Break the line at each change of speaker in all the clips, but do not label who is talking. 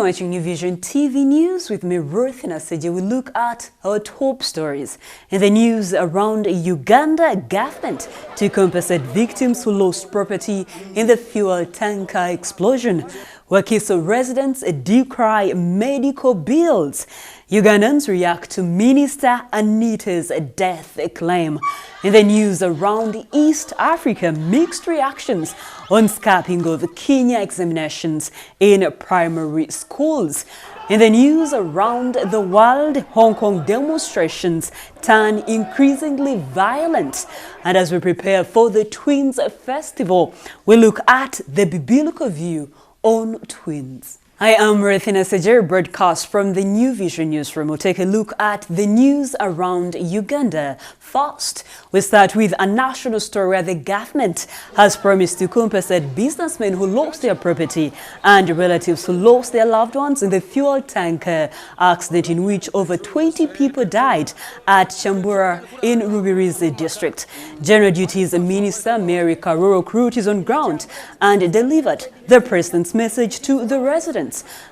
watching New Vision TV News with me, Ruth Naseje. We look at our top stories. In the news around Uganda, government to compensate victims who lost property in the fuel tanker explosion. Wakiso residents decry medical bills. Ugandans react to Minister Anita's death claim. In the news around East Africa, mixed reactions on scrapping of Kenya examinations in primary schools. In the news around the world, Hong Kong demonstrations turn increasingly violent. And as we prepare for the Twins Festival, we look at the biblical view on twins. I am Ruthina Sejer, broadcast from the New Vision newsroom. We'll take a look at the news around Uganda. First, we start with a national story where the government has promised to compensate businessmen who lost their property and relatives who lost their loved ones in the fuel tanker accident in which over 20 people died at Chambura in Rubirizi district. General Duties Minister Mary Karoro Krut is on ground and delivered the president's message to the residents.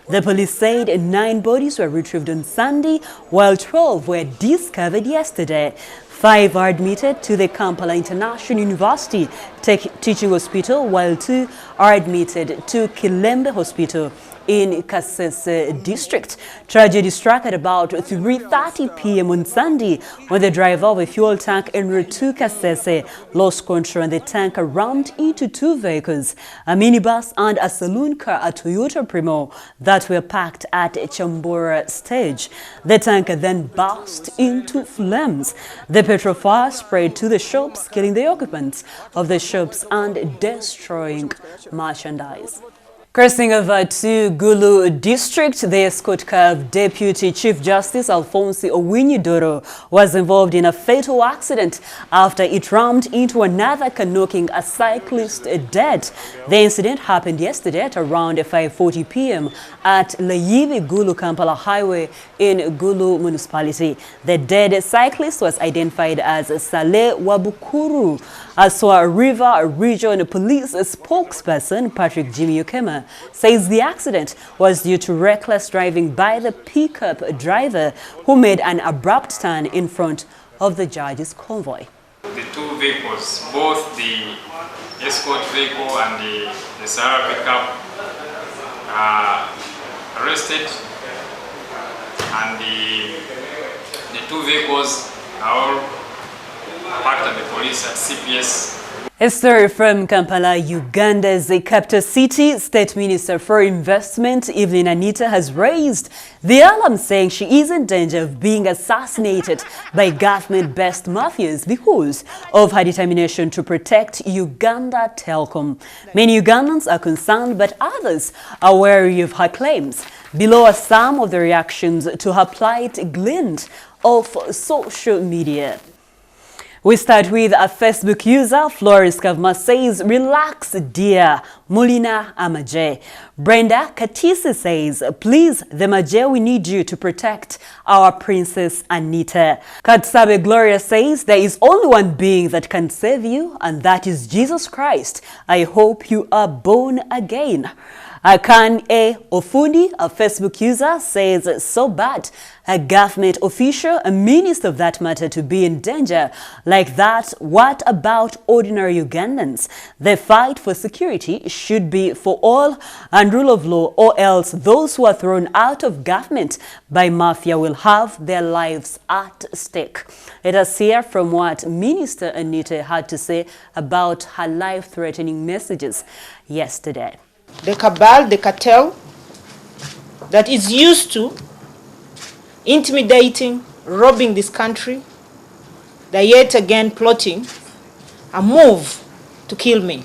The police said 9 bodies were retrieved on Sunday, while 12 were discovered yesterday. 5 are admitted to the Kampala International University Teaching Hospital, while 2 are admitted to Kilembe Hospital in Kasese district. Tragedy struck at about 3:30 p.m. on Sunday when the driver of a fuel tank en route to Kasese lost control and the tanker rammed into 2 vehicles, a minibus and a saloon car, a Toyota Primo, that were parked at Chambura stage. The tanker then burst into flames. The petrol fire spread to the shops, killing the occupants of the shops and destroying merchandise. Crossing over to Gulu district, the escort car of Deputy Chief Justice Alphonse Owinyidoro was involved in a fatal accident after it rammed into another car, knocking a cyclist dead. The incident happened yesterday at around 5:40 p.m. at Layibi Gulu Kampala Highway in Gulu municipality. The dead cyclist was identified as Saleh Wabukuru. Aswa River Region Police spokesperson Patrick Jimmy Okema says the accident was due to reckless driving by the pickup driver who made an abrupt turn in front of the judge's convoy.
The 2 vehicles, both the escort vehicle and the Sahara pickup, are arrested, and the 2 vehicles are all parked at the police at CPS.
A story from Kampala, Uganda's capital city. State Minister for Investment Evelyn Anita has raised the alarm, saying she is in danger of being assassinated by government-based mafias because of her determination to protect Uganda Telecom. Many Ugandans are concerned, but others are wary of her claims. Below are some of the reactions to her plight gleaned off social media. We start with a Facebook user. Florence Kavma says, "Relax, dear Mulina Amaje." Brenda Katisi says, "Please, the Maje, we need you to protect our Princess Anita." Katsabe Gloria says, "There is only one being that can save you, and that is Jesus Christ. I hope you are born again." Akan A. Ofundi, a Facebook user, says, "So bad. A government official, a minister of that matter, to be in danger like that. What about ordinary Ugandans? The fight for security should be for all and rule of law, or else those who are thrown out of government by mafia will have their lives at stake." Let us hear from what Minister Anita had to say about her life-threatening messages yesterday.
The cabal, the cartel that is used to intimidating, robbing this country, they're yet again plotting a move to kill me.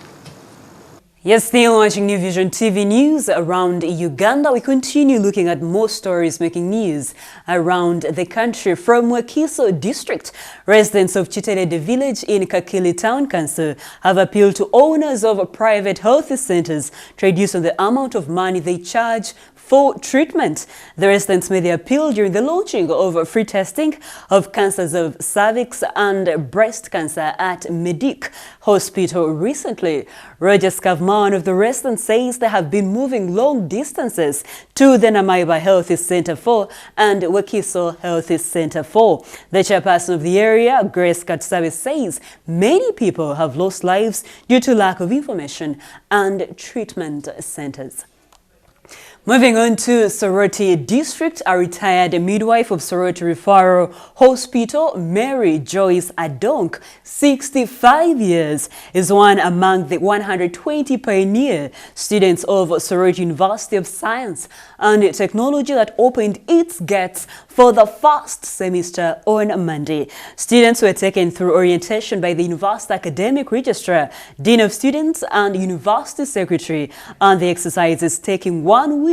You're still watching New Vision TV News around Uganda. We continue looking at more stories making news around the country. From Wakiso district, residents of Chitelede village in Kakili Town Council have appealed to owners of private health centers to reduce on the amount of money they charge for treatment. The residents made the appeal during the launching of free testing of cancers of cervix and breast cancer at Medic Hospital recently. Roger Skavma, one of the residents, says they have been moving long distances to the Namaiba Health Center 4 and Wakiso Health Center 4. The chairperson of the area, Grace Katsabe, says many people have lost lives due to lack of information and treatment centers. Moving on to Soroti District, a retired midwife of Soroti Referral Hospital, Mary Joyce Adonk, 65 years, is one among the 120 pioneer students of Soroti University of Science and Technology that opened its gates for the first semester on Monday. Students were taken through orientation by the University Academic Registrar, Dean of Students and University Secretary, and the exercise is taking 1 week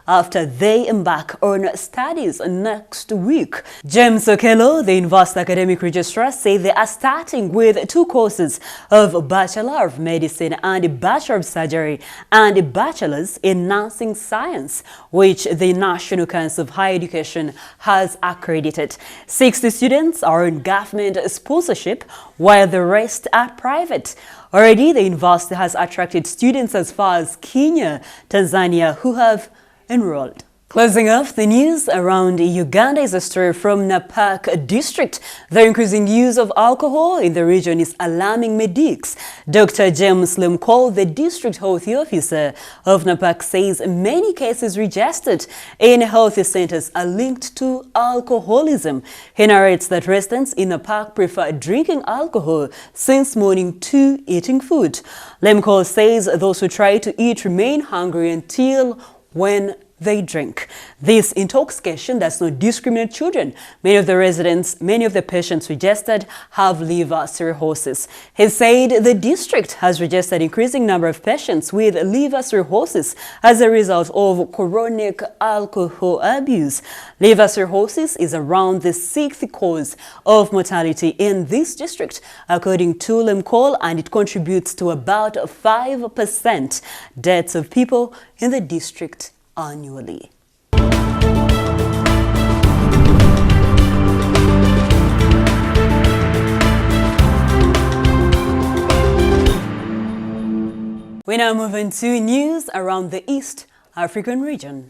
after they embark on studies next week. James Okello, the University Academic Registrar, said they are starting with 2 courses of Bachelor of Medicine and Bachelor of Surgery and Bachelor's in Nursing Science, which the National Council of Higher Education has accredited. 60 students are on government sponsorship, while the rest are private. Already, the university has attracted students as far as Kenya, Tanzania, who have enrolled. Closing off the news around Uganda is a story from Napak District. The increasing use of alcohol in the region is alarming medics. Dr. James Lemcol, the district health officer of Napak, says many cases registered in health centers are linked to alcoholism. He narrates that residents in Napak prefer drinking alcohol since morning to eating food. Lemcol says those who try to eat remain hungry until when they drink. This intoxication does not discriminate children. Many of the patients registered have liver cirrhosis. He said the district has registered increasing number of patients with liver cirrhosis as a result of chronic alcohol abuse. Liver cirrhosis is around the 6th cause of mortality in this district, according to Lemcol, and it contributes to about 5% deaths of people in the district annually. We now move into news around the East African region.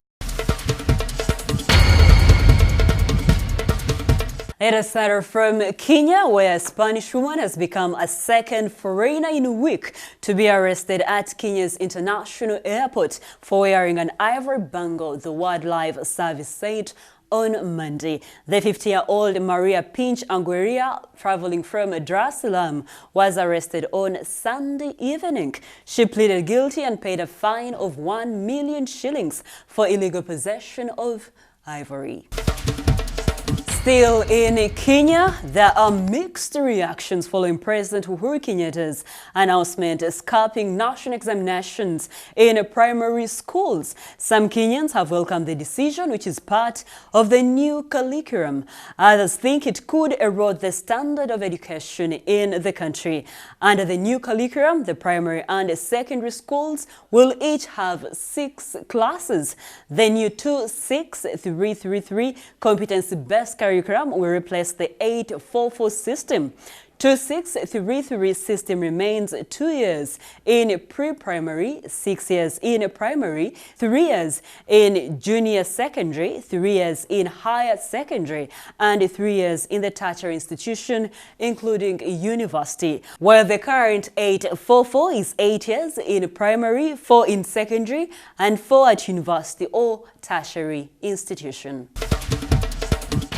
Let us start from Kenya, where a Spanish woman has become a second foreigner in a week to be arrested at Kenya's international airport for wearing an ivory bangle, the Wildlife Service said on Monday. The 50-year-old Maria Pinch Angueria, traveling from Dar es Salaam, was arrested on Sunday evening. She pleaded guilty and paid a fine of 1 million shillings for illegal possession of ivory. Still in Kenya, there are mixed reactions following President Uhuru Kenyatta's announcement scrapping national examinations in primary schools. Some Kenyans have welcomed the decision, which is part of the new curriculum. Others think it could erode the standard of education in the country. Under the new curriculum, the primary and secondary schools will each have 6 classes. The new 2-6-3-3-3 competency-based curriculum will replace the 8-4-4 system. 2-6-3-3 system remains 2 years in pre-primary, 6 years in primary, 3 years in junior secondary, 3 years in higher secondary, and 3 years in the tertiary institution, including university. While the current 8-4-4 is 8 years in primary, 4 in secondary, and 4 at university or tertiary institution.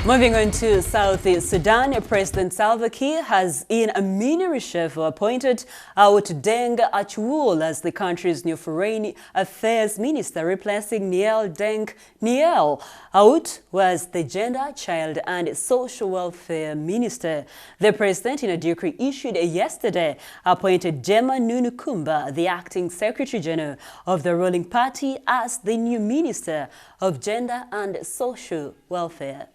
Moving on to South Sudan, President Salva Kiir has in a mini reshuffle appointed Aout Deng Achwul as the country's new foreign affairs minister, replacing Niel Deng Niel. Aout was the gender, child and social welfare minister. The president, in a decree issued yesterday, appointed Gemma Nunukumba, the acting secretary general of the ruling party, as the new minister of gender and social welfare.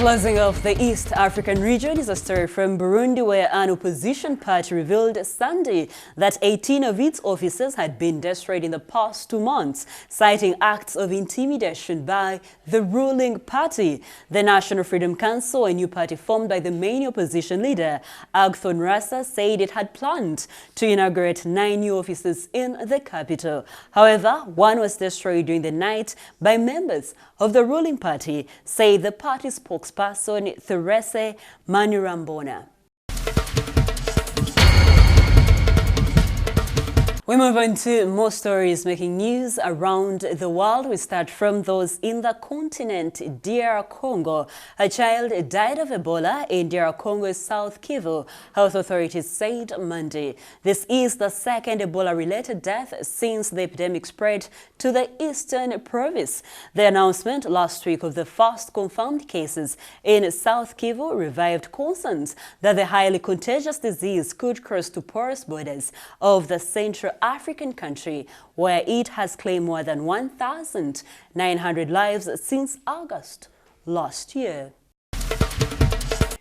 Closing off the East African region is a story from Burundi, where an opposition party revealed Sunday that 18 of its offices had been destroyed in the past 2 months, citing acts of intimidation by the ruling party. The National Freedom Council, a new party formed by the main opposition leader, Agathon Rasa, said it had planned to inaugurate 9 new offices in the capital. However, one was destroyed during the night by members of the ruling party, said the party's spokesperson Therese Manirambona. We move on to more stories making news around the world. We start from those in the continent. DR Congo. A child died of Ebola in DR Congo's South Kivu, health authorities said Monday. This is the second Ebola-related death since the epidemic spread to the eastern province. The announcement last week of the first confirmed cases in South Kivu revived concerns that the highly contagious disease could cross to porous borders of the Central African country, where it has claimed more than 1,900 lives since August last year.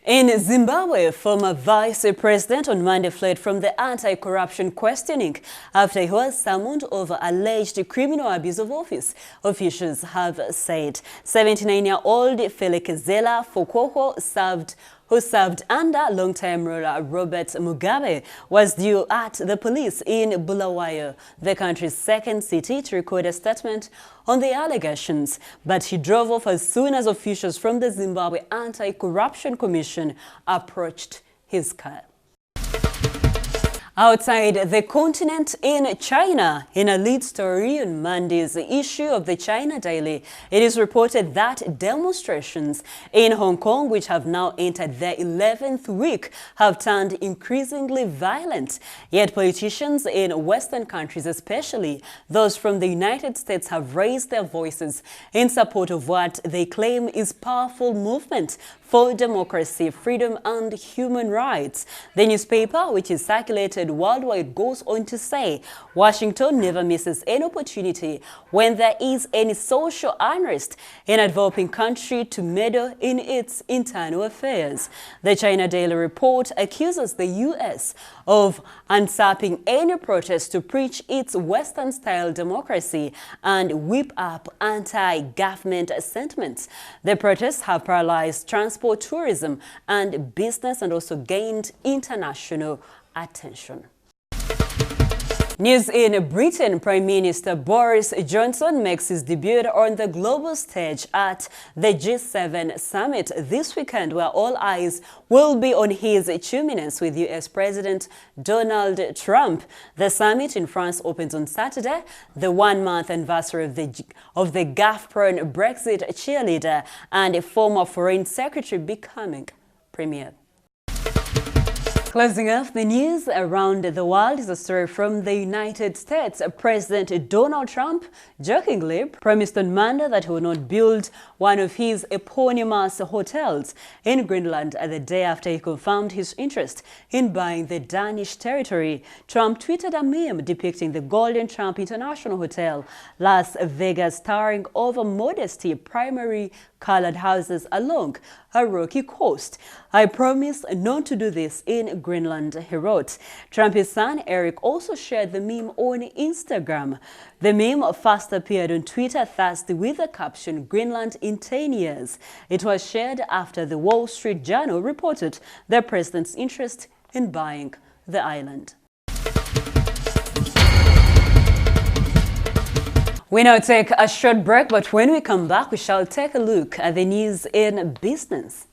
In Zimbabwe, former Vice President on Monday fled from the anti-corruption questioning after he was summoned over alleged criminal abuse of office, officials have said. 79-year-old Felekezela Fokoko who served under longtime ruler Robert Mugabe, was due at the police in Bulawayo, the country's second city, to record a statement on the allegations. But he drove off as soon as officials from the Zimbabwe Anti-Corruption Commission approached his car. Outside the continent, in China, in a lead story on Monday's issue of the China Daily, it is reported that demonstrations in Hong Kong, which have now entered their 11th week, have turned increasingly violent. Yet politicians in Western countries, especially those from the United States, have raised their voices in support of what they claim is powerful movement for democracy, freedom, and human rights. The newspaper, which is circulated worldwide, goes on to say Washington never misses an opportunity when there is any social unrest in a developing country to meddle in its internal affairs. The China Daily report accuses the U.S. of usurping any protest to preach its Western-style democracy and whip up anti-government sentiments. The protests have paralyzed transport, tourism, and business, and also gained international attention. News in Britain. Prime Minister Boris Johnson makes his debut on the global stage at the G7 summit this weekend, where all eyes will be on his achievements with US President Donald Trump. The summit in France opens on Saturday, the 1-month anniversary of the gaffe-prone Brexit cheerleader and a former foreign secretary becoming premier. Closing off the news around the world is a story from the United States. President Donald Trump jokingly promised on Monday that he would not build one of his eponymous hotels in Greenland the day after he confirmed his interest in buying the Danish territory. Trump tweeted a meme depicting the Golden Trump International Hotel, Las Vegas, towering over modesty primary colored houses along a rocky coast. "I promise not to do this in Greenland," he wrote. Trump's son Eric also shared the meme on Instagram. The meme first appeared on Twitter Thursday with the caption, "Greenland in 10 years." It was shared after the Wall Street Journal reported the president's interest in buying the island. We now take a short break, but when we come back, we shall take a look at the news in business.